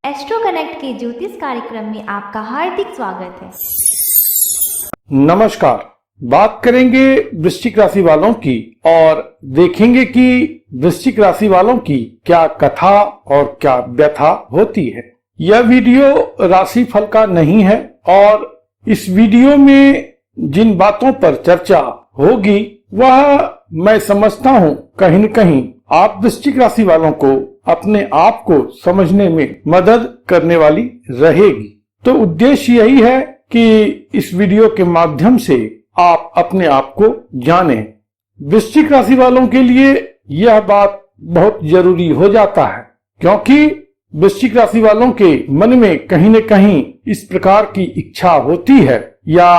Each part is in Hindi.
एस्ट्रो कनेक्ट के ज्योतिष कार्यक्रम में आपका हार्दिक स्वागत है। नमस्कार। बात करेंगे वृश्चिक राशि वालों की और देखेंगे कि वृश्चिक राशि वालों की क्या कथा और क्या व्यथा होती है। यह वीडियो राशिफल का नहीं है और इस वीडियो में जिन बातों पर चर्चा होगी वह मैं समझता हूँ कहीं न कहीं आप वृश्चिक राशि वालों को अपने आप को समझने में मदद करने वाली रहेगी। तो उद्देश्य यही है कि इस वीडियो के माध्यम से आप अपने आप को जानें। वृश्चिक राशि वालों के लिए यह बात बहुत जरूरी हो जाता है क्योंकि वृश्चिक राशि वालों के मन में कहीं न कहीं इस प्रकार की इच्छा होती है या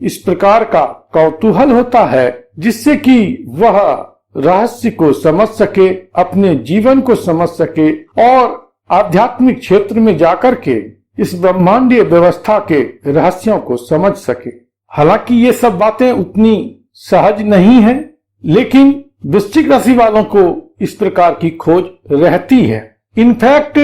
इस प्रकार का कौतूहल होता है जिससे कि वह रहस्य को समझ सके, अपने जीवन को समझ सके और आध्यात्मिक क्षेत्र में जाकर के इस ब्रह्मांडीय व्यवस्था के रहस्यों को समझ सके। हालांकि ये सब बातें उतनी सहज नहीं है, लेकिन वृश्चिक राशि वालों को इस प्रकार की खोज रहती है। इनफैक्ट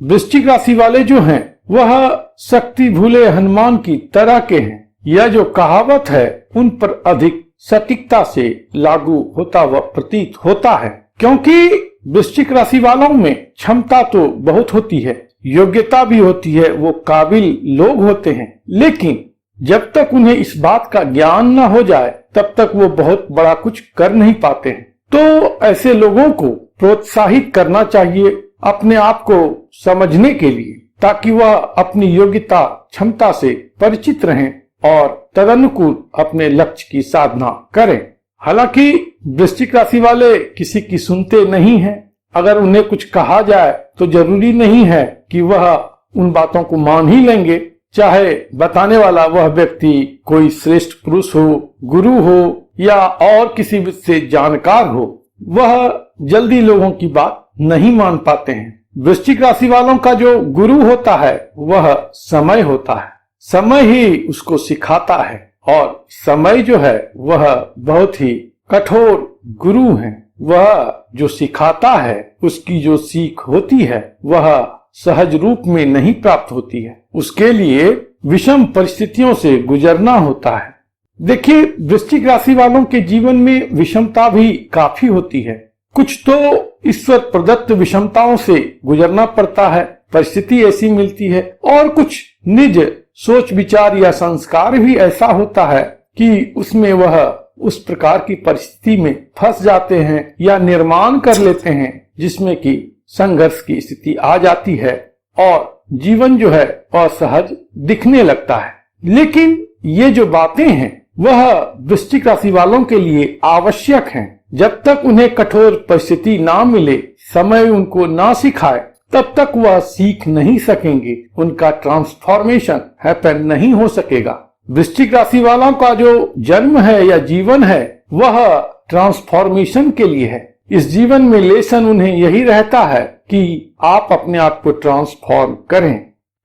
वृश्चिक राशि वाले जो हैं वह शक्ति भूले हनुमान की तरह के हैं। यह जो कहावत है उन पर अधिक सटीकता से लागू होता व प्रतीत होता है, क्योंकि वृश्चिक राशि वालों में क्षमता तो बहुत होती है, योग्यता भी होती है, वो काबिल लोग होते हैं, लेकिन जब तक उन्हें इस बात का ज्ञान न हो जाए तब तक वो बहुत बड़ा कुछ कर नहीं पाते हैं। तो ऐसे लोगों को प्रोत्साहित करना चाहिए अपने आप को समझने के लिए, ताकि वह अपनी योग्यता क्षमता से परिचित रहें और तदनुकूल अपने लक्ष्य की साधना करें। हालांकि वृश्चिक राशि वाले किसी की सुनते नहीं हैं। अगर उन्हें कुछ कहा जाए तो जरूरी नहीं है कि वह उन बातों को मान ही लेंगे, चाहे बताने वाला वह व्यक्ति कोई श्रेष्ठ पुरुष हो, गुरु हो या और किसी से जानकार हो। वह जल्दी लोगों की बात नहीं मान पाते हैं। वृश्चिक राशि वालों का जो गुरु होता है वह समय होता है। समय ही उसको सिखाता है और समय जो है वह बहुत ही कठोर गुरु है। वह जो सिखाता है उसकी जो सीख होती है वह सहज रूप में नहीं प्राप्त होती है, उसके लिए विषम परिस्थितियों से गुजरना होता है। देखिए, वृश्चिक राशि वालों के जीवन में विषमता भी काफी होती है। कुछ तो ईश्वर प्रदत्त विषमताओं से गुजरना पड़ता है, परिस्थिति ऐसी मिलती है, और कुछ निज सोच विचार या संस्कार भी ऐसा होता है कि उसमें वह उस प्रकार की परिस्थिति में फंस जाते हैं या निर्माण कर लेते हैं जिसमें कि संघर्ष की स्थिति आ जाती है और जीवन जो है असहज दिखने लगता है। लेकिन ये जो बातें हैं वह वृश्चिक राशि वालों के लिए आवश्यक हैं। जब तक उन्हें कठोर परिस्थिति ना मिले, समय उनको ना सिखाए, तब तक वह सीख नहीं सकेंगे, उनका ट्रांसफॉर्मेशन हैपन नहीं हो सकेगा। वृश्चिक राशि वालों का जो जन्म है या जीवन है वह ट्रांसफॉर्मेशन के लिए है। इस जीवन में लेसन उन्हें यही रहता है कि आप अपने आप को ट्रांसफॉर्म करें।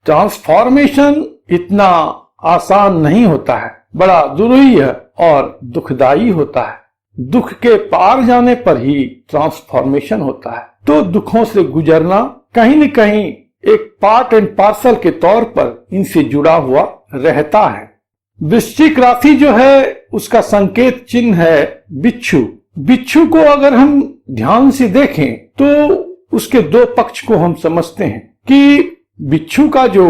ट्रांसफॉर्मेशन इतना आसान नहीं होता है, बड़ा दुरूह और दुखदाई होता है। दुख के पार जाने पर ही ट्रांसफॉर्मेशन होता है। तो दुखों से गुजरना कहीं न कहीं एक पार्ट एंड पार्सल के तौर पर इनसे जुड़ा हुआ रहता है। वृश्चिक राशि जो है उसका संकेत चिन्ह है बिच्छू। बिच्छू को अगर हम ध्यान से देखें तो उसके दो पक्ष को हम समझते हैं कि बिच्छू का जो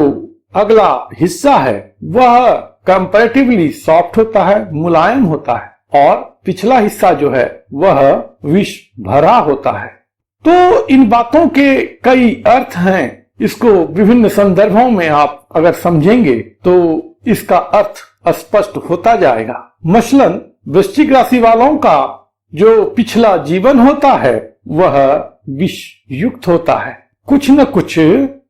अगला हिस्सा है वह कंपैरेटिवली सॉफ्ट होता है, मुलायम होता है, और पिछला हिस्सा जो है वह विष भरा होता है। तो इन बातों के कई अर्थ हैं। इसको विभिन्न संदर्भों में आप अगर समझेंगे तो इसका अर्थ स्पष्ट होता जाएगा। मसलन वृश्चिक राशि वालों का जो पिछला जीवन होता है वह विष युक्त होता है। कुछ न कुछ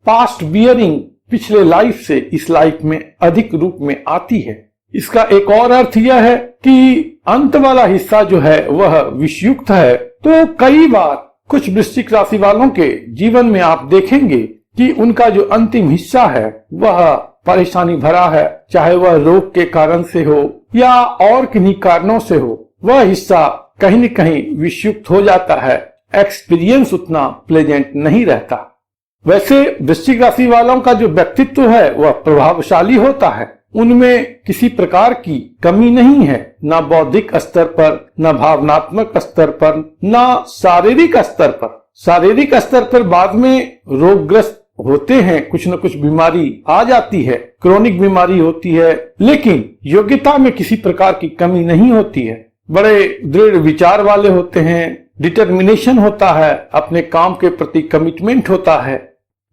पास्ट बियरिंग पिछले लाइफ से इस लाइफ में अधिक रूप में आती है। इसका एक और अर्थ यह है कि अंत वाला हिस्सा जो है वह विषयुक्त है। तो कई बार कुछ वृश्चिक राशि वालों के जीवन में आप देखेंगे कि उनका जो अंतिम हिस्सा है वह परेशानी भरा है, चाहे वह रोग के कारण से हो या और किन्हीं कारणों से हो। वह हिस्सा कहीं न कहीं विषयुक्त हो जाता है। एक्सपीरियंस उतना प्लेजेंट नहीं रहता। वैसे वृश्चिक राशि वालों का जो व्यक्तित्व है वह प्रभावशाली होता है। उनमें किसी प्रकार की कमी नहीं है, न बौद्धिक स्तर पर, न भावनात्मक स्तर पर, न शारीरिक स्तर पर। शारीरिक स्तर पर बाद में रोगग्रस्त होते हैं, कुछ न कुछ बीमारी आ जाती है, क्रोनिक बीमारी होती है, लेकिन योग्यता में किसी प्रकार की कमी नहीं होती है। बड़े दृढ़ विचार वाले होते हैं, डिटर्मिनेशन होता है, अपने काम के प्रति कमिटमेंट होता है।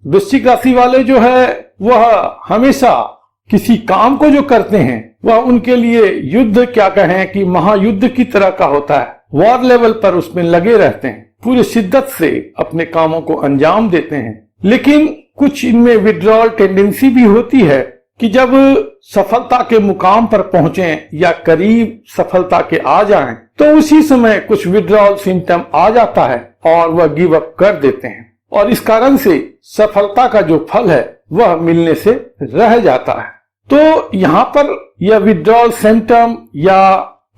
वृश्चिक राशि वाले जो है वह हमेशा किसी काम को जो करते हैं वह उनके लिए युद्ध क्या कहें कि महायुद्ध की तरह का होता है। वॉर लेवल पर उसमें लगे रहते हैं, पूरी शिद्दत से अपने कामों को अंजाम देते हैं। लेकिन कुछ इनमें विड्रॉल टेंडेंसी भी होती है कि जब सफलता के मुकाम पर पहुंचे या करीब सफलता के आ जाएं, तो उसी समय कुछ विड्रॉल सिम्टम आ जाता है और वह गिव अप कर देते हैं और इस कारण से सफलता का जो फल है वह मिलने से रह जाता है। तो यहाँ पर यह विड्रॉल सिम्टम या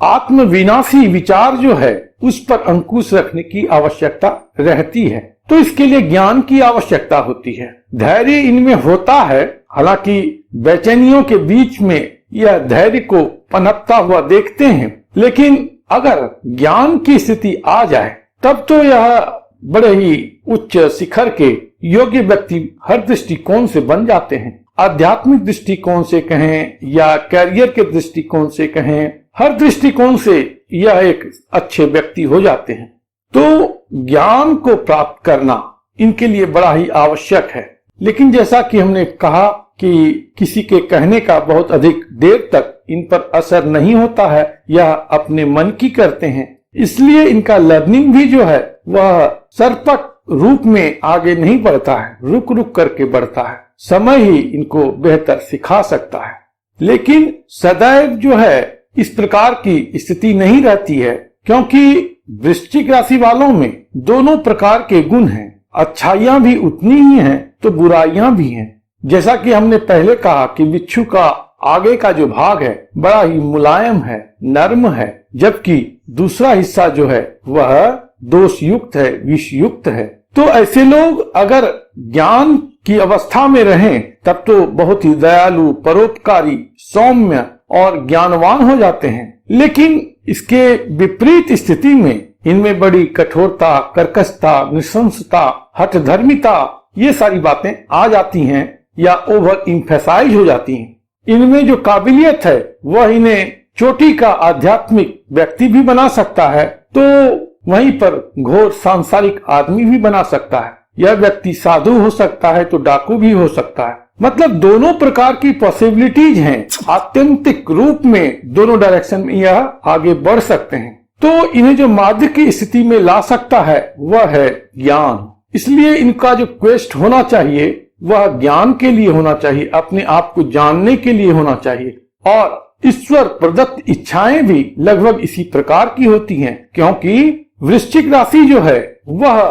आत्मविनाशी विचार जो है उस पर अंकुश रखने की आवश्यकता रहती है। तो इसके लिए ज्ञान की आवश्यकता होती है, धैर्य इनमें होता है। हालांकि बेचैनियों के बीच में यह धैर्य को पनपता हुआ देखते हैं, लेकिन अगर ज्ञान की स्थिति आ जाए तब तो यह बड़े ही उच्च शिखर के योग्य व्यक्ति हर दृष्टिकोण से बन जाते हैं। आध्यात्मिक दृष्टिकोण से कहें या कैरियर के दृष्टिकोण से कहें, हर दृष्टिकोण से यह एक अच्छे व्यक्ति हो जाते हैं। तो ज्ञान को प्राप्त करना इनके लिए बड़ा ही आवश्यक है। लेकिन जैसा कि हमने कहा कि किसी के कहने का बहुत अधिक देर तक इन पर असर नहीं होता है, यह अपने मन की करते हैं, इसलिए इनका लर्निंग भी जो है वह सरपट रूप में आगे नहीं बढ़ता है, रुक रुक करके बढ़ता है। समय ही इनको बेहतर सिखा सकता है। लेकिन सदैव जो है इस प्रकार की स्थिति नहीं रहती है, क्योंकि वृश्चिक राशि वालों में दोनों प्रकार के गुण हैं। अच्छाइयां भी उतनी ही हैं तो बुराइयां भी हैं। जैसा कि हमने पहले कहा कि बिच्छू का आगे का जो भाग है बड़ा ही मुलायम है, नर्म है, जबकि दूसरा हिस्सा जो है वह दोष युक्त है, विष युक्त है। तो ऐसे लोग अगर ज्ञान की अवस्था में रहें तब तो बहुत ही दयालु, परोपकारी, सौम्य और ज्ञानवान हो जाते हैं। लेकिन इसके विपरीत स्थिति में इनमें बड़ी कठोरता, कर्कशता, नृशंसता, हठधर्मिता ये सारी बातें आ जाती हैं या ओवर इम्फेसाइज हो जाती हैं। इनमें जो काबिलियत है वह इन्हें चोटी का आध्यात्मिक व्यक्ति भी बना सकता है, तो वहीं पर घोर सांसारिक आदमी भी बना सकता है। यह व्यक्ति साधु हो सकता है तो डाकू भी हो सकता है। मतलब दोनों प्रकार की पॉसिबिलिटीज हैं। आत्यंतिक रूप में दोनों डायरेक्शन में यह आगे बढ़ सकते हैं। तो इन्हें जो माध्य की स्थिति में ला सकता है वह है ज्ञान। इसलिए इनका जो क्वेस्ट होना चाहिए वह ज्ञान के लिए होना चाहिए, अपने आप को जानने के लिए होना चाहिए। और ईश्वर प्रदत्त इच्छाएं भी लगभग इसी प्रकार की होती हैं, क्योंकि वृश्चिक राशि जो है वह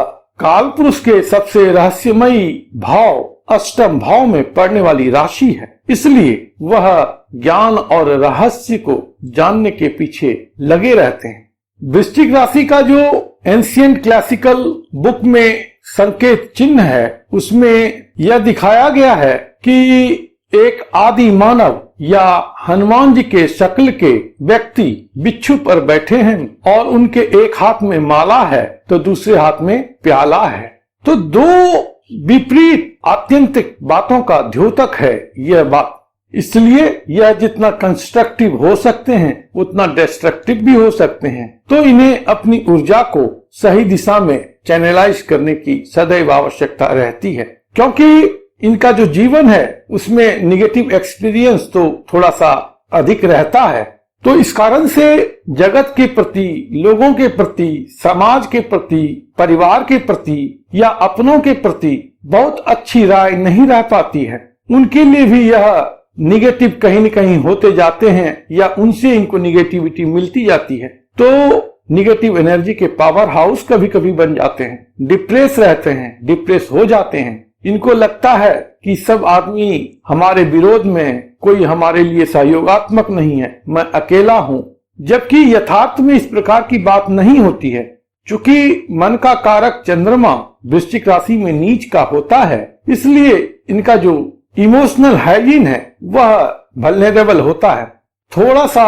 काल पुरुष के सबसे रहस्यमयी भाव अष्टम भाव में पड़ने वाली राशि है। इसलिए वह ज्ञान और रहस्य को जानने के पीछे लगे रहते हैं। वृश्चिक राशि का जो एंशिएंट क्लासिकल बुक में संकेत चिन्ह है उसमें यह दिखाया गया है कि एक आदि मानव या हनुमान जी के शक्ल के व्यक्ति बिच्छू पर बैठे हैं और उनके एक हाथ में माला है तो दूसरे हाथ में प्याला है। तो दो विपरीत आत्यंतिक बातों का द्योतक है यह बात। इसलिए यह जितना कंस्ट्रक्टिव हो सकते हैं उतना डिस्ट्रक्टिव भी हो सकते हैं। तो इन्हें अपनी ऊर्जा को सही दिशा में चैनलाइज करने की सदैव आवश्यकता रहती है, क्योंकि इनका जो जीवन है उसमें निगेटिव एक्सपीरियंस तो थोड़ा सा अधिक रहता है। तो इस कारण से जगत के प्रति, लोगों के प्रति, समाज के प्रति, परिवार के प्रति या अपनों के प्रति बहुत अच्छी राय नहीं रह पाती है। उनके लिए भी यह निगेटिव कहीं न कहीं होते जाते हैं या उनसे इनको निगेटिविटी मिलती जाती है। तो निगेटिव एनर्जी के पावर हाउस कभी कभी बन जाते हैं, डिप्रेस रहते हैं, डिप्रेस हो जाते हैं। इनको लगता है कि सब आदमी हमारे विरोध में, कोई हमारे लिए सहयोगात्मक नहीं है, मैं अकेला हूं। जबकि यथार्थ में इस प्रकार की बात नहीं होती है। चूंकि मन का कारक चंद्रमा वृश्चिक राशि में नीच का होता है, इसलिए इनका जो इमोशनल हाइजीन है वह वल्नरेबल होता है। थोड़ा सा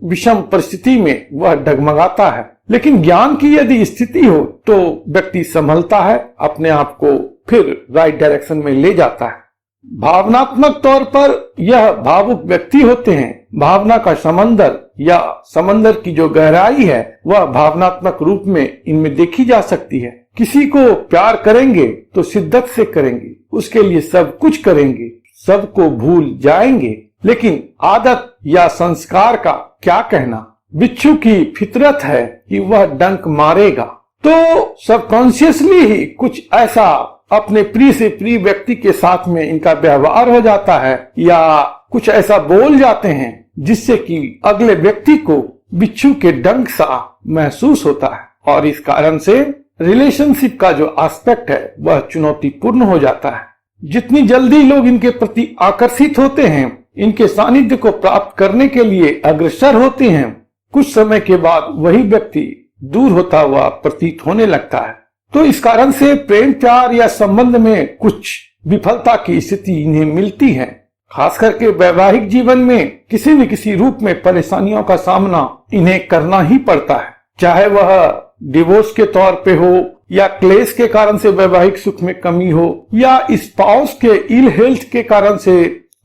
विषम परिस्थिति में वह डगमगाता है, लेकिन ज्ञान की यदि स्थिति हो तो व्यक्ति संभलता है, अपने आप को फिर राइट डायरेक्शन में ले जाता है। भावनात्मक तौर पर यह भावुक व्यक्ति होते हैं। भावना का समंदर या समंदर की जो गहराई है वह भावनात्मक रूप में इनमें देखी जा सकती है। किसी को प्यार करेंगे तो शिद्दत से करेंगे, उसके लिए सब कुछ करेंगे, सबको भूल जाएंगे, लेकिन आदत या संस्कार का क्या कहना। बिच्छू की फितरत है कि वह डंक मारेगा, तो सबकॉन्शियसली ही कुछ ऐसा अपने प्रिय से प्रिय व्यक्ति के साथ में इनका व्यवहार हो जाता है या कुछ ऐसा बोल जाते हैं जिससे कि अगले व्यक्ति को बिच्छू के डंक सा महसूस होता है, और इस कारण से रिलेशनशिप का जो एस्पेक्ट है वह चुनौतीपूर्ण हो जाता है। जितनी जल्दी लोग इनके प्रति आकर्षित होते हैं, इनके सानिध्य को प्राप्त करने के लिए अग्रसर होते हैं, कुछ समय के बाद वही व्यक्ति दूर होता हुआ प्रतीत होने लगता है। तो इस कारण से प्रेम प्यार या संबंध में कुछ विफलता की स्थिति इन्हें मिलती है। खास करके वैवाहिक जीवन में किसी न किसी रूप में परेशानियों का सामना इन्हें करना ही पड़ता है, चाहे वह डिवोर्स के तौर पे हो या क्लेश के कारण से वैवाहिक सुख में कमी हो या स्पाउस के इल हेल्थ के कारण से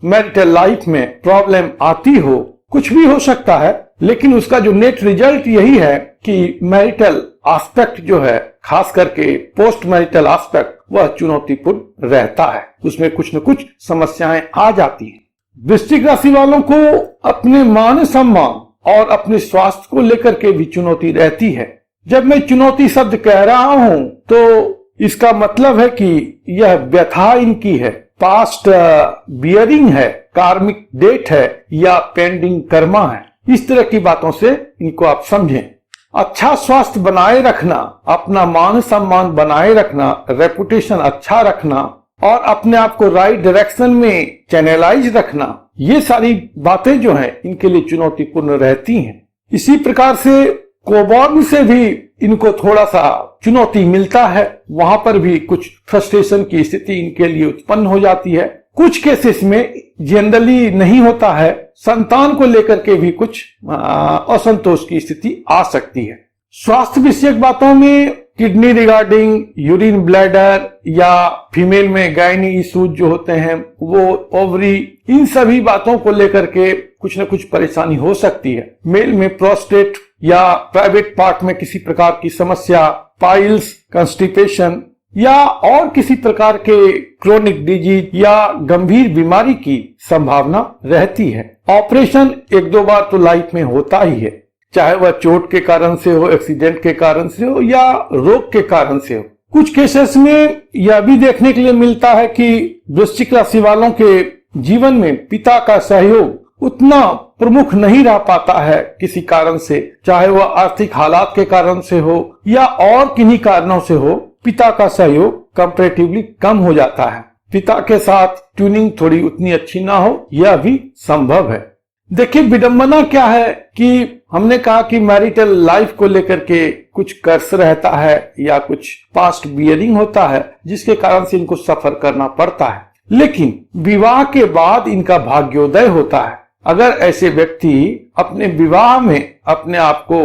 मैरिटल लाइफ में प्रॉब्लम आती हो, कुछ भी हो सकता है। लेकिन उसका जो नेट रिजल्ट यही है कि मैरिटल एस्पेक्ट जो है, खास करके पोस्ट मैरिटल एस्पेक्ट, वह चुनौतीपूर्ण रहता है, उसमें कुछ न कुछ समस्याएं आ जाती हैं। वृश्चिक राशि वालों को अपने मान सम्मान और अपने स्वास्थ्य को लेकर के भी चुनौती रहती है। जब मैं चुनौती शब्द कह रहा हूं तो इसका मतलब है कि यह व्यथा इनकी है, पास्ट बियरिंग है, कार्मिक डेट है या पेंडिंग कर्मा है। इस तरह की बातों से इनको आप समझें। अच्छा स्वास्थ्य बनाए रखना, अपना मान सम्मान बनाए रखना, रेपुटेशन अच्छा रखना और अपने आप को राइट डायरेक्शन में चैनलाइज रखना, ये सारी बातें जो हैं इनके लिए चुनौतीपूर्ण रहती हैं। इसी प्रकार से कोबॉर्न से भी इनको थोड़ा सा चुनौती मिलता है, वहां पर भी कुछ फ्रस्ट्रेशन की स्थिति इनके लिए उत्पन्न हो जाती है। कुछ केसेस में जनरली नहीं होता है, संतान को लेकर के भी कुछ असंतोष की स्थिति आ सकती है। स्वास्थ्य विषयक बातों में किडनी रिगार्डिंग, यूरिन ब्लैडर या फीमेल में गायनी इश्यूज जो होते हैं वो, ओवरी, इन सभी बातों को लेकर के कुछ न कुछ परेशानी हो सकती है। मेल में प्रोस्टेट या प्राइवेट पार्ट में किसी प्रकार की समस्या, पाइल्स, कंस्टिपेशन या और किसी प्रकार के क्रोनिक डिजीज या गंभीर बीमारी की संभावना रहती है। ऑपरेशन एक दो बार तो लाइफ में होता ही है, चाहे वह चोट के कारण से हो, एक्सीडेंट के कारण से हो या रोग के कारण से हो। कुछ केसेस में यह भी देखने के लिए मिलता है कि वृश्चिक राशि वालों के जीवन में पिता का सहयोग उतना प्रमुख नहीं रह पाता है किसी कारण से, चाहे वह आर्थिक हालात के कारण से हो या और किन्हीं कारणों से हो। पिता का सहयोग कंपैरेटिवली कम हो जाता है, पिता के साथ ट्यूनिंग थोड़ी उतनी अच्छी ना हो, यह भी संभव है। देखिए विडंबना क्या है कि हमने कहा कि मैरिटल लाइफ को लेकर के कुछ कर्ज रहता है या कुछ पास्ट बियरिंग होता है जिसके कारण से इनको सफर करना पड़ता है, लेकिन विवाह के बाद इनका भाग्योदय होता है। अगर ऐसे व्यक्ति अपने विवाह में अपने आप को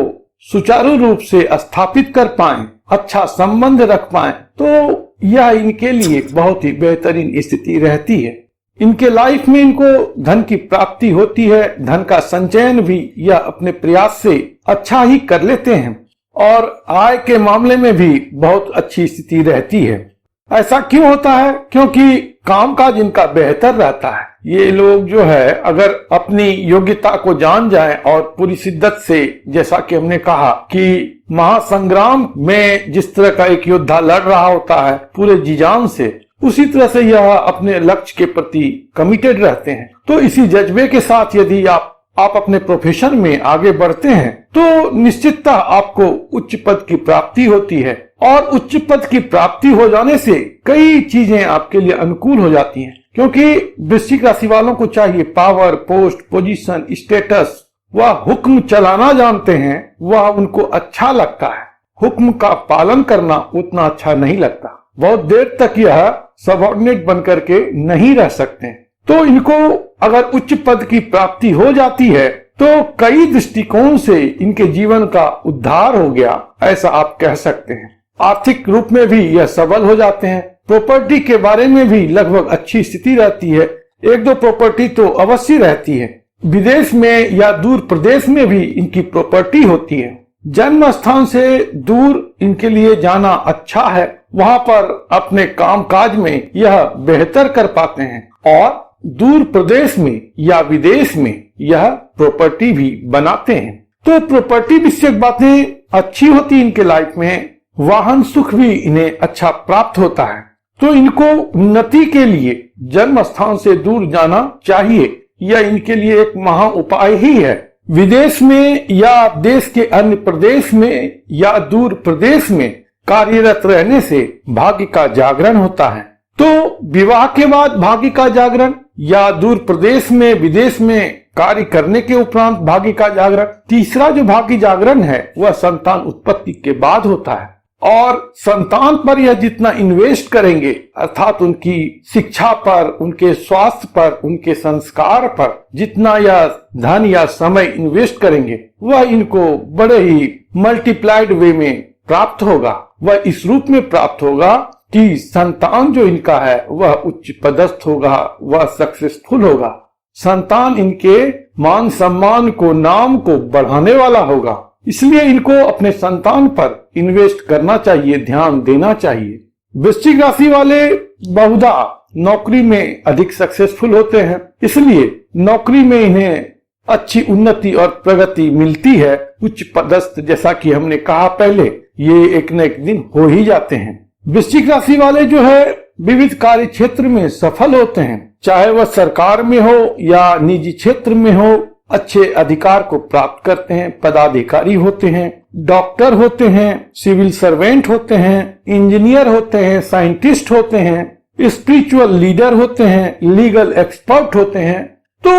सुचारू रूप से स्थापित कर पाएं, अच्छा संबंध रख पाएं, तो यह इनके लिए बहुत ही बेहतरीन स्थिति रहती है। इनके लाइफ में इनको धन की प्राप्ति होती है, धन का संचयन भी यह अपने प्रयास से अच्छा ही कर लेते हैं और आय के मामले में भी बहुत अच्छी स्थिति रहती है। ऐसा क्यों होता है? क्योंकि कामकाज इनका बेहतर रहता है। ये लोग जो है अगर अपनी योग्यता को जान जाएं और पूरी शिद्दत से, जैसा कि हमने कहा कि महासंग्राम में जिस तरह का एक योद्धा लड़ रहा होता है पूरे जी-जान से, उसी तरह से यह अपने लक्ष्य के प्रति कमिटेड रहते हैं। तो इसी जज्बे के साथ यदि आप अपने प्रोफेशन में आगे बढ़ते हैं तो निश्चितता आपको उच्च पद की प्राप्ति होती है और उच्च पद की प्राप्ति हो जाने से कई चीजें आपके लिए अनुकूल हो जाती हैं, क्योंकि वृश्चिक राशि वालों को चाहिए पावर, पोस्ट, पोजीशन, स्टेटस। वह हुक्म चलाना जानते हैं, वह उनको अच्छा लगता है हुक्म का पालन करना उतना अच्छा नहीं लगता। बहुत देर तक यह सबऑर्डिनेट बनकर के नहीं रह सकते। तो इनको अगर उच्च पद की प्राप्ति हो जाती है तो कई दृष्टिकोण से इनके जीवन का उद्धार हो गया, ऐसा आप कह सकते हैं। आर्थिक रूप में भी यह सबल हो जाते हैं। प्रॉपर्टी के बारे में भी लगभग अच्छी स्थिति रहती है। एक दो प्रॉपर्टी तो अवश्य रहती है। विदेश में या दूर प्रदेश में भी इनकी प्रॉपर्टी होती है। जन्म स्थान से दूर इनके लिए जाना अच्छा है। वहां पर अपने कामकाज में यह बेहतर कर पाते हैं और दूर प्रदेश में या विदेश में यह प्रॉपर्टी भी बनाते हैं। तो प्रॉपर्टी विषयक बातें अच्छी होती इनके लाइफ में। वाहन सुख भी इन्हें अच्छा प्राप्त होता है। तो इनको उन्नति के लिए जन्म स्थान से दूर जाना चाहिए। यह इनके लिए एक महा उपाय ही है। विदेश में या देश के अन्य प्रदेश में या दूर प्रदेश में कार्यरत रहने से भाग्य का जागरण होता है। तो विवाह के बाद भाग्य का जागरण या दूर प्रदेश में विदेश में कार्य करने के उपरांत भाग्य का जागरण। तीसरा जो भाग्य जागरण है वह संतान उत्पत्ति के बाद होता है और संतान पर यह जितना इन्वेस्ट करेंगे अर्थात उनकी शिक्षा पर, उनके स्वास्थ्य पर, उनके संस्कार पर जितना यह धन या समय इन्वेस्ट करेंगे वह इनको बड़े ही मल्टीप्लाइड वे में प्राप्त होगा। वह इस रूप में प्राप्त होगा कि संतान जो इनका है वह उच्च पदस्थ होगा, वह सक्सेसफुल होगा। संतान इनके मान सम्मान को, नाम को बढ़ाने वाला होगा। इसलिए इनको अपने संतान पर इन्वेस्ट करना चाहिए, ध्यान देना चाहिए। वृश्चिक राशि वाले बहुधा नौकरी में अधिक सक्सेसफुल होते हैं, इसलिए नौकरी में इन्हें अच्छी उन्नति और प्रगति मिलती है। उच्च पदस्थ जैसा कि हमने कहा पहले, ये एक न एक दिन हो ही जाते हैं। वृश्चिक राशि वाले जो है विविध कार्य क्षेत्र में सफल होते हैं, चाहे वह सरकार में हो या निजी क्षेत्र में हो। अच्छे अधिकार को प्राप्त करते हैं, पदाधिकारी होते हैं, डॉक्टर होते हैं, सिविल सर्वेंट होते हैं, इंजीनियर होते हैं, साइंटिस्ट होते हैं, स्पिरिचुअल लीडर होते हैं, लीगल एक्सपर्ट होते हैं। तो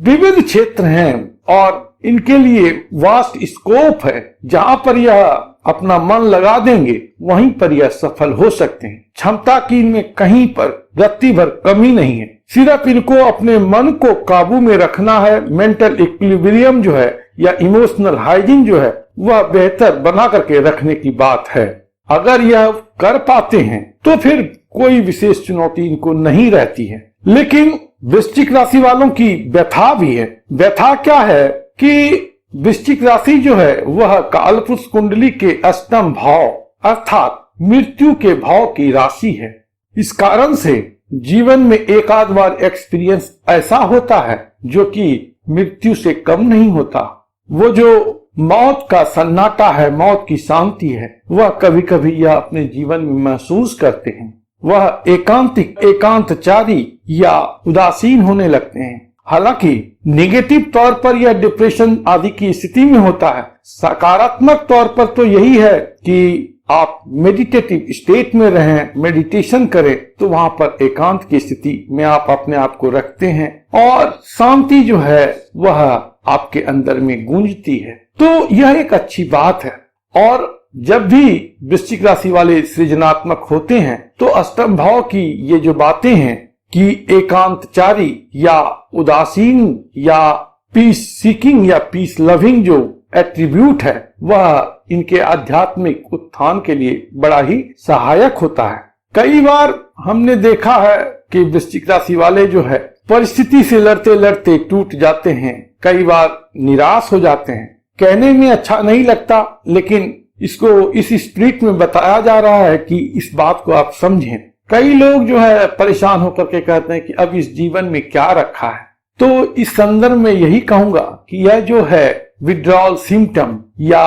विविध क्षेत्र हैं और इनके लिए वास्ट स्कोप है। जहां पर यह अपना मन लगा देंगे वहीं पर यह सफल हो सकते हैं। क्षमता की इनमें कहीं पर रत्ती भर कमी नहीं है। सिर्फ इनको अपने मन को काबू में रखना है। मेंटल इक्विलिब्रियम जो है या इमोशनल हाइजीन जो है वह बेहतर बना करके रखने की बात है। अगर यह कर पाते हैं तो फिर कोई विशेष चुनौती इनको नहीं रहती है। लेकिन वृश्चिक राशि वालों की व्यथा भी है। व्यथा क्या है कि वृश्चिक राशि जो है वह कालपुरुष कुंडली के अष्टम भाव अर्थात मृत्यु के भाव की राशि है। इस कारण से जीवन में एक आध बार एक्सपीरियंस ऐसा होता है जो कि मृत्यु से कम नहीं होता। वो जो मौत का सन्नाटा है, मौत की शांति है, वह कभी कभी यह अपने जीवन में महसूस करते हैं। वह एकांतिक, एकांतचारी या उदासीन होने लगते हैं। हालांकि नेगेटिव तौर पर यह डिप्रेशन आदि की स्थिति में होता है। सकारात्मक तौर पर तो यही है कि आप मेडिटेटिव स्टेट में रहें, मेडिटेशन करें, तो वहां पर एकांत की स्थिति में आप अपने आप को रखते हैं और शांति जो है वह आपके अंदर में गूंजती है। तो यह एक अच्छी बात है। और जब भी वृश्चिक राशि वाले सृजनात्मक होते हैं तो अष्टम भाव की ये जो बातें हैं कि एकांतचारी या उदासीन या पीस सीकिंग या पीस लविंग जो एट्रीब्यूट है वह इनके आध्यात्मिक उत्थान के लिए बड़ा ही सहायक होता है। कई बार हमने देखा है कि वृश्चिक राशि वाले जो है परिस्थिति से लड़ते लड़ते टूट जाते हैं, कई बार निराश हो जाते हैं। कहने में अच्छा नहीं लगता, लेकिन इसको इस स्पिरिट में बताया जा रहा है कि इस बात को आप समझें। कई लोग जो है परेशान होकर के कहते हैं कि अब इस जीवन में क्या रखा है। तो इस संदर्भ में यही कहूंगा कि यह जो है विड्रॉल सिम्टम या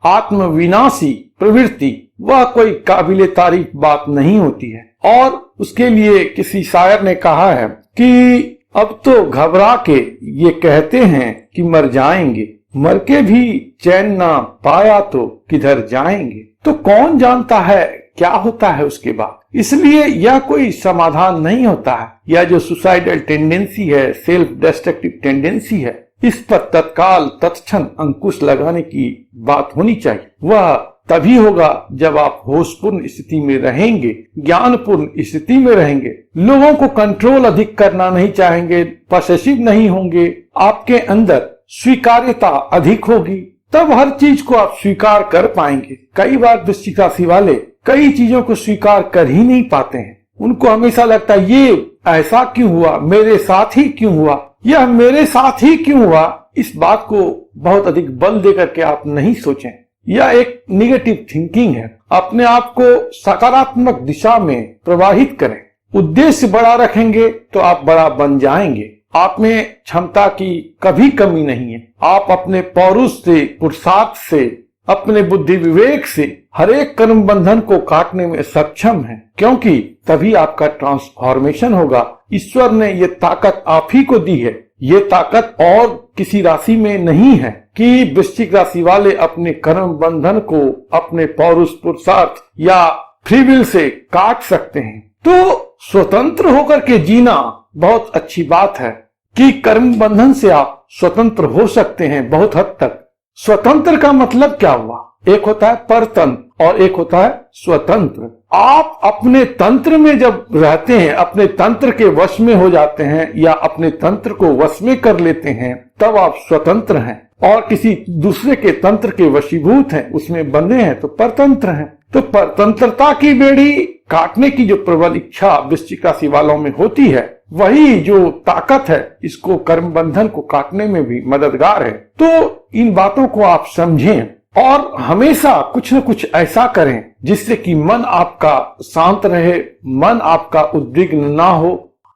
आत्मविनाशी प्रवृत्ति वह कोई काबिले तारीफ बात नहीं होती है। और उसके लिए किसी शायर ने कहा है कि अब तो घबरा के ये कहते हैं कि मर जाएंगे, मर के भी चैन ना पाया तो किधर जाएंगे। तो कौन जानता है क्या होता है उसके बाद। इसलिए यह कोई समाधान नहीं होता है। यह जो सुसाइडल टेंडेंसी है, सेल्फ डिस्ट्रक्टिव टेंडेंसी है, इस पर तत्काल तत्क्षण अंकुश लगाने की बात होनी चाहिए। वह तभी होगा जब आप होशपूर्ण स्थिति में रहेंगे, ज्ञानपूर्ण स्थिति में रहेंगे, लोगों को कंट्रोल अधिक करना नहीं चाहेंगे, पॉसेसिव नहीं होंगे, आपके अंदर स्वीकार्यता अधिक होगी, तब हर चीज को आप स्वीकार कर पाएंगे। कई बार वृश्चिक राशि वाले कई चीजों को स्वीकार कर ही नहीं पाते हैं। उनको हमेशा लगता है ये ऐसा क्यों हुआ, मेरे साथ ही क्यों हुआ, यह मेरे साथ ही क्यों हुआ। इस बात को बहुत अधिक बल देकर के आप नहीं सोचें। यह एक निगेटिव थिंकिंग है। अपने आप को सकारात्मक दिशा में प्रवाहित करें। उद्देश्य बड़ा रखेंगे तो आप बड़ा बन जाएंगे। आप में क्षमता की कभी कमी नहीं है। आप अपने पौरुष से, पुरुषार्थ से, अपने बुद्धि विवेक से हर एक कर्म बंधन को काटने में सक्षम हैं, क्योंकि तभी आपका ट्रांसफॉर्मेशन होगा। ईश्वर ने ये ताकत आप ही को दी है। ये ताकत और किसी राशि में नहीं है कि वृश्चिक राशि वाले अपने कर्म बंधन को अपने पौरुष, पुरुषार्थ या फ्री विल से काट सकते हैं। तो स्वतंत्र होकर के जीना बहुत अच्छी बात है कि कर्म बंधन से आप स्वतंत्र हो सकते हैं बहुत हद तक। स्वतंत्र का मतलब क्या हुआ? एक होता है परतंत्र और एक होता है स्वतंत्र। आप अपने तंत्र में जब रहते हैं, अपने तंत्र के वश में हो जाते हैं या अपने तंत्र को वश में कर लेते हैं, तब आप स्वतंत्र हैं। और किसी दूसरे के तंत्र के वशीभूत हैं, उसमें बंधे हैं, तो परतंत्र हैं। तो परतंत्रता की बेड़ी काटने की जो प्रबल इच्छा वृश्चिक राशि वालों में होती है, वही जो ताकत है इसको कर्म बंधन को काटने में भी मददगार है। तो इन बातों को आप समझें और हमेशा कुछ न कुछ ऐसा करें जिससे कि मन आपका शांत रहे, मन आपका उद्विग्न ना हो।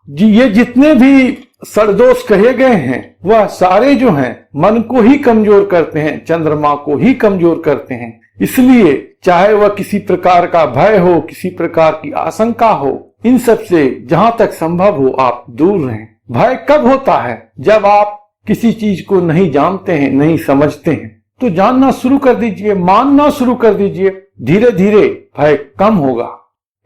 ये जितने भी सड़दोष कहे गए हैं वह सारे जो हैं मन को ही कमजोर करते हैं, चंद्रमा को ही कमजोर करते हैं। इसलिए चाहे वह किसी प्रकार का भय हो, किसी प्रकार की आशंका हो, इन सब से जहां तक संभव हो आप दूर रहें। भय कब होता है? जब आप किसी चीज को नहीं जानते हैं, नहीं समझते हैं, तो जानना शुरू कर दीजिए, मानना शुरू कर दीजिए। धीरे धीरे भय कम होगा।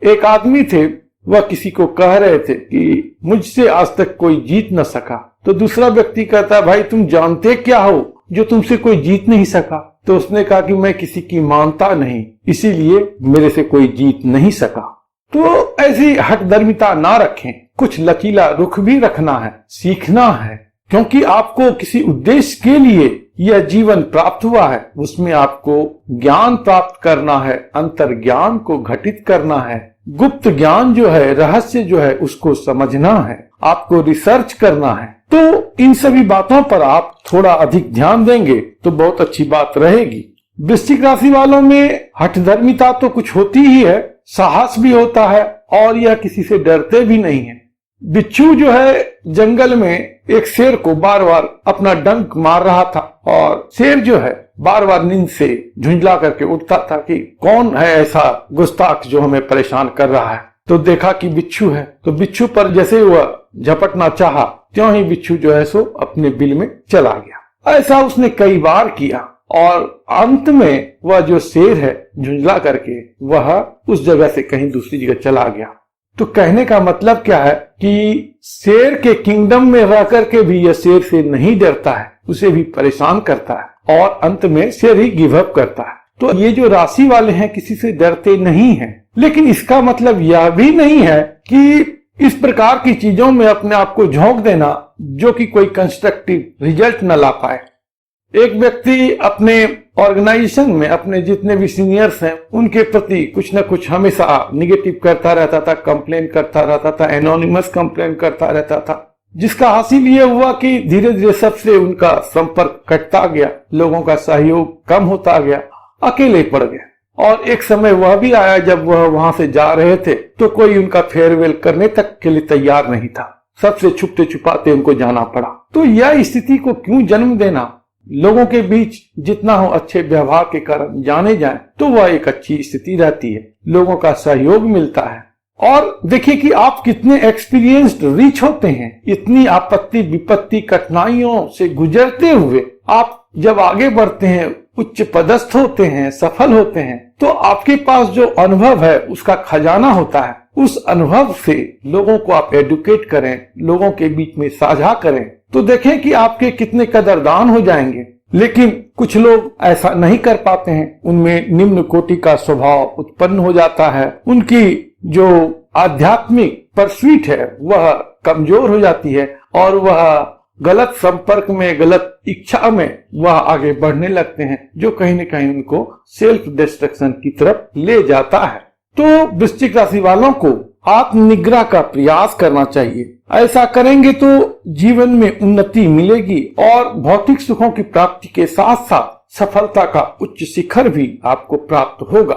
एक आदमी थे, वह किसी को कह रहे थे कि मुझसे आज तक कोई जीत न सका। तो दूसरा व्यक्ति कहता है, भाई तुम जानते क्या हो जो तुमसे कोई जीत नहीं सका? तो उसने कहा कि मैं किसी की मानता नहीं, इसीलिए मेरे से कोई जीत नहीं सका। तो ऐसी हठधर्मिता ना रखें, कुछ लचीला रुख भी रखना है, सीखना है, क्योंकि आपको किसी उद्देश्य के लिए यह जीवन प्राप्त हुआ है। उसमें आपको ज्ञान प्राप्त करना है, अंतर ज्ञान को घटित करना है, गुप्त ज्ञान जो है, रहस्य जो है, उसको समझना है, आपको रिसर्च करना है। तो इन सभी बातों पर आप थोड़ा अधिक ध्यान देंगे तो बहुत अच्छी बात रहेगी। वृश्चिक राशि वालों में हठधर्मिता तो कुछ होती ही है, साहस भी होता है और यह किसी से डरते भी नहीं है। बिच्छू जो है जंगल में एक शेर को बार बार अपना डंक मार रहा था और शेर जो है बार बार नींद से झुंझला करके उठता था कि कौन है ऐसा गुस्ताख जो हमें परेशान कर रहा है। तो देखा कि बिच्छू है, तो बिच्छू पर जैसे वह झपटना चाहा, त्यों ही बिच्छू जो है सो अपने बिल में चला गया। ऐसा उसने कई बार किया और अंत में वह जो शेर है झुंझला करके वह उस जगह से कहीं दूसरी जगह चला गया। तो कहने का मतलब क्या है कि शेर के किंगडम में रह करके भी यह शेर से नहीं डरता है, उसे भी परेशान करता है और अंत में शेर ही गिव अप करता है। तो ये जो राशि वाले हैं किसी से डरते नहीं हैं, लेकिन इसका मतलब यह भी नहीं है कि इस प्रकार की चीजों में अपने आप को झोंक देना जो कि कोई कंस्ट्रक्टिव रिजल्ट न ला पाए। एक व्यक्ति अपने ऑर्गेनाइजेशन में अपने जितने भी सीनियर्स हैं उनके प्रति कुछ न कुछ हमेशा निगेटिव करता रहता था, कंप्लेन करता रहता था, एनोनिमस कंप्लेन करता रहता था, जिसका हासिल ये हुआ कि धीरे धीरे सबसे उनका संपर्क कटता गया, लोगों का सहयोग कम होता गया, अकेले पड़ गए। और एक समय वह भी आया जब वह वहां से जा रहे थे तो कोई उनका फेयरवेल करने तक के लिए तैयार नहीं था, सबसे छुपते छुपाते उनको जाना पड़ा। तो यह स्थिति को क्यों जन्म देना? लोगों के बीच जितना हो अच्छे व्यवहार के कारण जाने जाएं तो वह एक अच्छी स्थिति रहती है, लोगों का सहयोग मिलता है। और देखिए कि आप कितने एक्सपीरियंस्ड रिच होते हैं। इतनी आपत्ति विपत्ति कठिनाइयों से गुजरते हुए आप जब आगे बढ़ते हैं, उच्च पदस्थ होते हैं, सफल होते हैं, तो आपके पास जो अनुभव है उसका खजाना होता है। उस अनुभव से लोगों को आप एडुकेट करें, लोगों के बीच में साझा करें, तो देखें कि आपके कितने कदरदान हो जाएंगे। लेकिन कुछ लोग ऐसा नहीं कर पाते हैं, उनमें निम्न कोटि का स्वभाव उत्पन्न हो जाता है, उनकी जो आध्यात्मिक परस्वीट है वह कमजोर हो जाती है और वह गलत संपर्क में, गलत इच्छा में वह आगे बढ़ने लगते हैं, जो कहीं न कहीं उनको सेल्फ डिस्ट्रक्शन की तरफ ले जाता है। तो वृश्चिक राशि वालों को आत्मनिग्रह का प्रयास करना चाहिए। ऐसा करेंगे तो जीवन में उन्नति मिलेगी और भौतिक सुखों की प्राप्ति के साथ साथ सफलता का उच्च शिखर भी आपको प्राप्त होगा।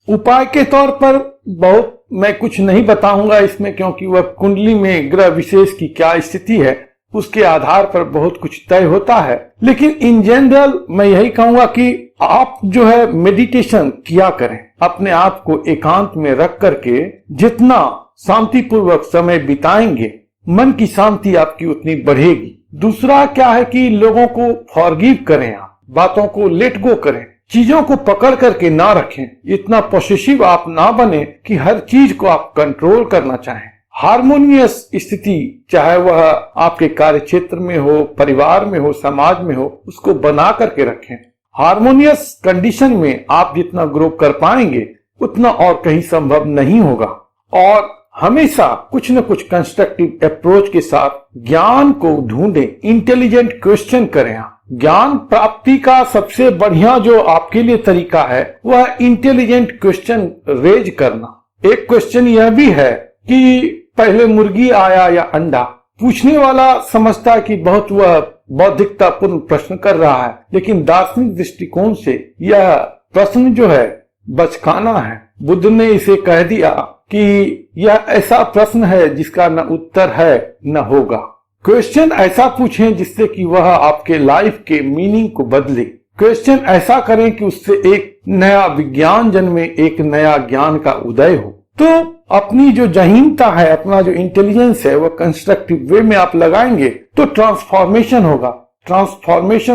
उपाय के तौर पर बहुत मैं कुछ नहीं बताऊंगा इसमें, क्योंकि वह कुंडली में ग्रह विशेष की क्या स्थिति है उसके आधार पर बहुत कुछ तय होता है। लेकिन इन जनरल मैं यही कहूंगा कि आप जो है मेडिटेशन किया करें, अपने आप को एकांत में रख करके जितना शांतिपूर्वक समय बिताएंगे मन की शांति आपकी उतनी बढ़ेगी। दूसरा क्या है कि लोगों को फॉरगिव करें, आप बातों को लेट गो करें, चीजों को पकड़ करके ना रखें, इतना पॉसेसिव आप ना बने कि हर चीज को आप कंट्रोल करना चाहें। हार्मोनियस स्थिति चाहे वह आपके कार्य क्षेत्र में हो, परिवार में हो, समाज में हो, उसको बना करके रखें। हार्मोनियस कंडीशन में आप जितना ग्रो कर पाएंगे उतना और कहीं संभव नहीं होगा। और हमेशा कुछ न कुछ कंस्ट्रक्टिव अप्रोच के साथ ज्ञान को ढूंढें, इंटेलिजेंट क्वेश्चन करें। ज्ञान प्राप्ति का सबसे बढ़िया जो आपके लिए तरीका है वह इंटेलिजेंट क्वेश्चन रेज करना। एक क्वेश्चन यह भी है कि पहले मुर्गी आया या अंडा। पूछने वाला समझता है कि बहुत वह बौद्धिकतापूर्ण प्रश्न कर रहा है, लेकिन दार्शनिक दृष्टिकोण से यह प्रश्न जो है बचकाना है। बुद्ध ने इसे कह दिया कि यह ऐसा प्रश्न है जिसका न उत्तर है न होगा। क्वेश्चन ऐसा पूछें जिससे कि वह आपके लाइफ के मीनिंग को बदले। क्वेश्चन ऐसा करें कि उससे एक नया विज्ञान जन्मे, एक नया ज्ञान का उदय हो। तो अपनी जो जहीनता है, अपना जो इंटेलिजेंस है, वह कंस्ट्रक्टिव वे में आप लगाएंगे तो ट्रांसफॉर्मेशन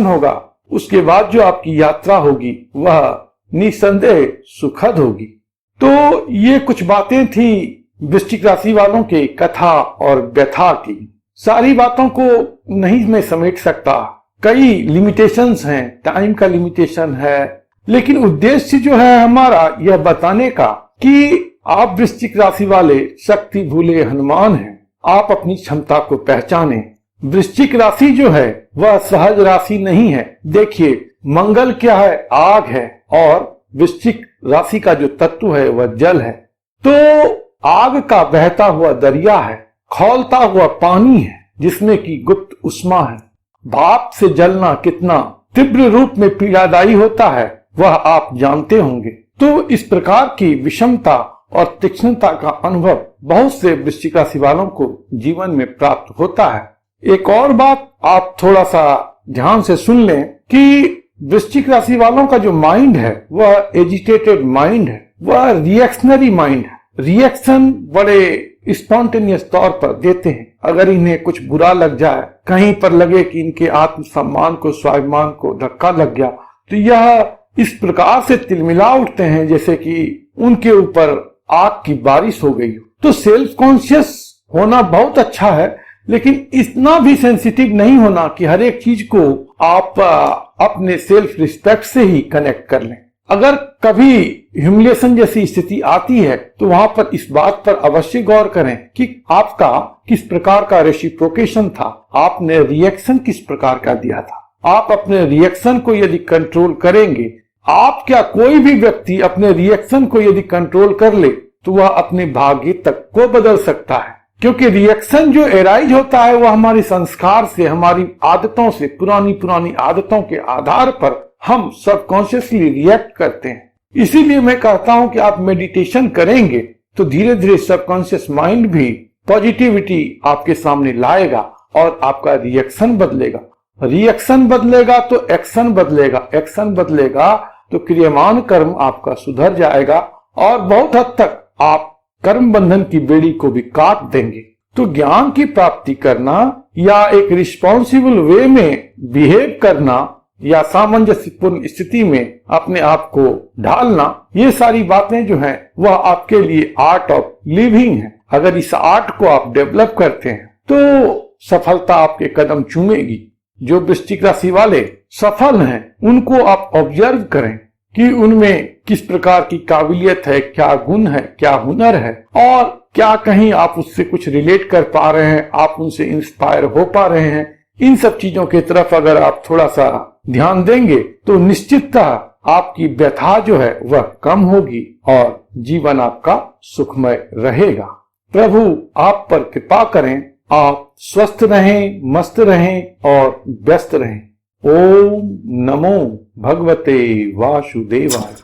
होगा। उसके बाद जो आपकी यात्रा होगी वह निसंदेह सुखद होगी। तो ये कुछ बातें थी वृश्चिक राशि वालों के कथा और व्यथा की। सारी बातों को नहीं मैं समेट सकता, कई लिमिटेशंस हैं, टाइम का लिमिटेशन है, लेकिन उद्देश्य जो है हमारा यह बताने का कि आप वृश्चिक राशि वाले शक्ति भूले हनुमान हैं। आप अपनी क्षमता को पहचानें। वृश्चिक राशि जो है वह सहज राशि नहीं है। देखिए मंगल क्या है, आग है, और वृश्चिक राशि का जो तत्व है वह जल है। तो आग का बहता हुआ दरिया है, खौलता हुआ पानी है जिसमें की गुप्त उष्मा है। भाप से जलना कितना तीव्र रूप में पीड़ादायी होता है वह आप जानते होंगे। तो इस प्रकार की विषमता और तीक्ष्णता का अनुभव बहुत से वृश्चिक राशि वालों को जीवन में प्राप्त होता है। एक और बात आप थोड़ा सा ध्यान से सुन लें कि वृश्चिक राशि वालों का जो माइंड है वह एजिटेटेड माइंड है, वह रिएक्शनरी माइंड है। रिएक्शन बड़े स्पॉन्टेनियस तौर पर देते हैं। अगर इन्हें कुछ बुरा लग जाए, कहीं पर लगे कि इनके आत्मसम्मान को, स्वाभिमान को धक्का लग गया, तो यह इस प्रकार से तिलमिला उठते हैं जैसे कि उनके ऊपर आग की बारिश हो गई हो। तो सेल्फ कॉन्शियस होना बहुत अच्छा है, लेकिन इतना भी सेंसिटिव नहीं होना कि हर एक चीज को आप अपने सेल्फ रिस्पेक्ट से ही कनेक्ट कर लें। अगर कभी ह्यूमिलिएशन जैसी स्थिति आती है तो वहां पर इस बात पर अवश्य गौर करें कि आपका किस प्रकार का रेसिप्रोकेशन था, आपने रिएक्शन किस प्रकार का दिया था। आप अपने रिएक्शन को यदि कंट्रोल करेंगे, आप क्या कोई भी व्यक्ति अपने रिएक्शन को यदि कंट्रोल कर ले तो वह अपने भाग्य तक को बदल सकता है। क्योंकि रिएक्शन जो एराइज होता है वह हमारे संस्कार से, हमारी आदतों से, पुरानी आदतों के आधार पर हम सबकॉन्शियसली रिएक्ट करते हैं। इसीलिए मैं कहता हूं कि आप मेडिटेशन करेंगे तो धीरे धीरे सबकॉन्शियस माइंड भी पॉजिटिविटी आपके सामने लाएगा और आपका रिएक्शन बदलेगा। रिएक्शन बदलेगा तो एक्शन बदलेगा, एक्शन बदलेगा तो क्रियमान कर्म आपका सुधर जाएगा और बहुत हद तक आप कर्म बंधन की बेड़ी को भी काट देंगे। तो ज्ञान की प्राप्ति करना या एक रिस्पॉन्सिबल वे में बिहेव करना या सामंजस्यपूर्ण स्थिति में अपने आप को ढालना, ये सारी बातें जो हैं वह आपके लिए आर्ट ऑफ लिविंग है। अगर इस आर्ट को आप डेवलप करते हैं तो सफलता आपके कदम चूमेगी। जो वृश्चिक राशि वाले सफल हैं उनको आप ऑब्जर्व करें कि उनमें किस प्रकार की काबिलियत है, क्या गुण है, क्या हुनर है और क्या कहीं आप उससे कुछ रिलेट कर पा रहे हैं, आप उनसे इंस्पायर हो पा रहे हैं। इन सब चीजों की तरफ अगर आप थोड़ा सा ध्यान देंगे तो निश्चिततः आपकी व्यथा जो है वह कम होगी और जीवन आपका सुखमय रहेगा। प्रभु आप पर कृपा करें, आप स्वस्थ रहें, मस्त रहें और व्यस्त रहें। ओम नमो भगवते वासुदेवाय।